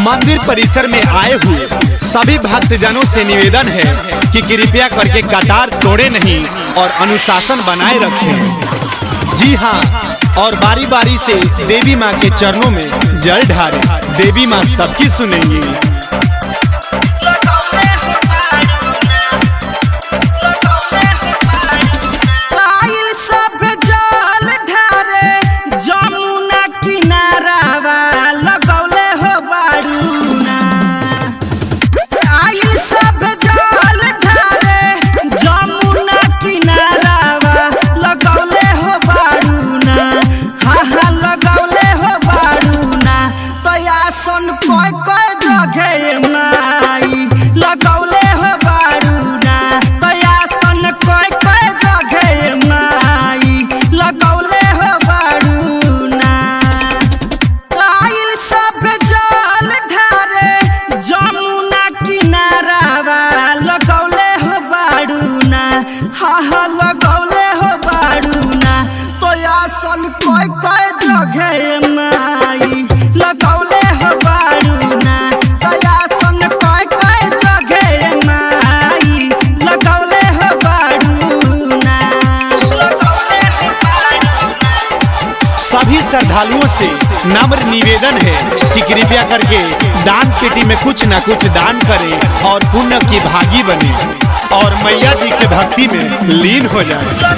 मंदिर परिसर में आए हुए सभी भक्तजनों से निवेदन है कि कृपया करके कतार तोड़े नहीं और अनुशासन बनाए रखें। जी हाँ, और बारी बारी से देवी माँ के चरणों में जल ढारें। देवी माँ सबकी सुनेंगी। सभी श्रद्धालुओं से नम्र निवेदन है कि कृपया करके दान पेटी में कुछ न कुछ दान करें और पुण्य की भागी बने और मैया जी की भक्ति में लीन हो जाए।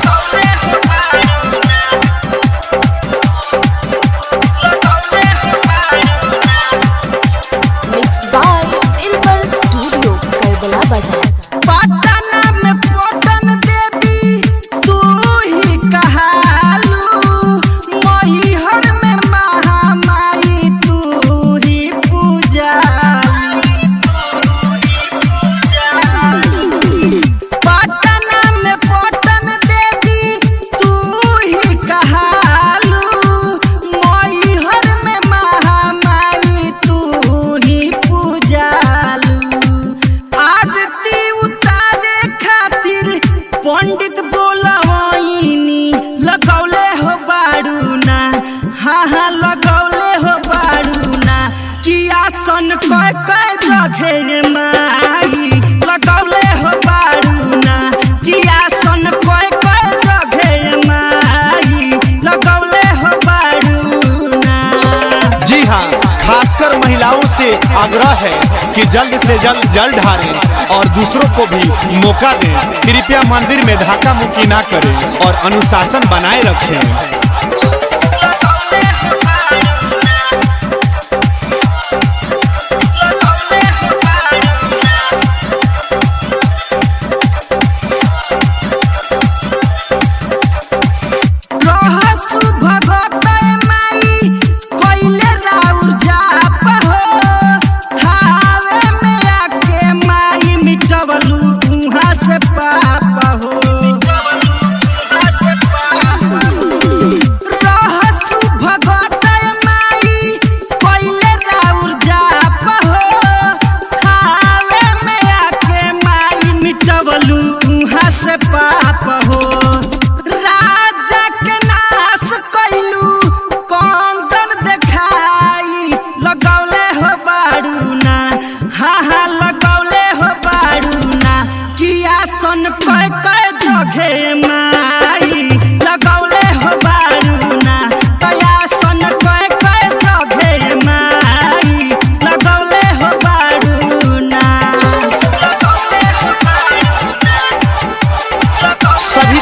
पंडित बोलवाइनी लगौले हो बाड़ूना, हाँ लगौले हो बाड़ूना, कि आसन कय कय जगह माई लगौले हो बाड़ूना, कि आसन कय कय जगह माई लगौले हो बाड़ूना। जी हाँ, खासकर महिलाओं से आग्रह है कि जल्द से जल्द जल ढारें और दूसरों को भी मौका दें। कृपया मंदिर में धक्का मुक्की ना करें और अनुशासन बनाए रखें।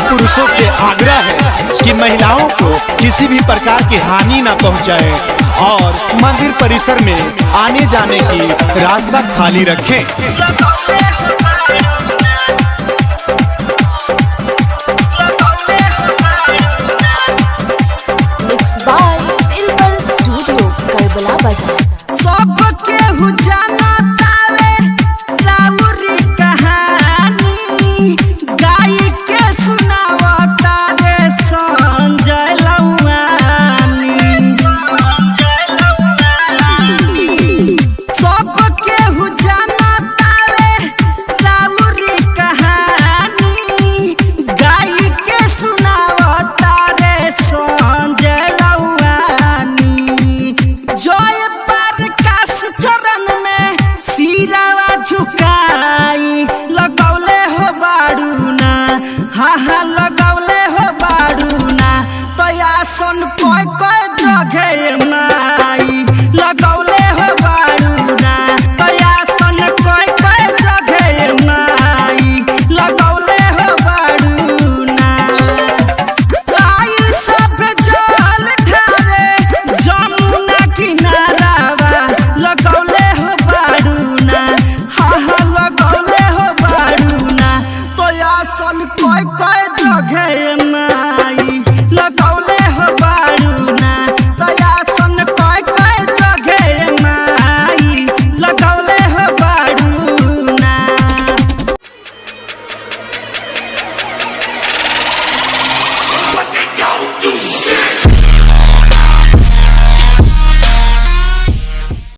पुरुषों से आग्रह है कि महिलाओं को किसी भी प्रकार की हानि न पहुंचाए और मंदिर परिसर में आने जाने की रास्ता खाली रखें। स्टूडियो करबला बाजार। सब केहू जानता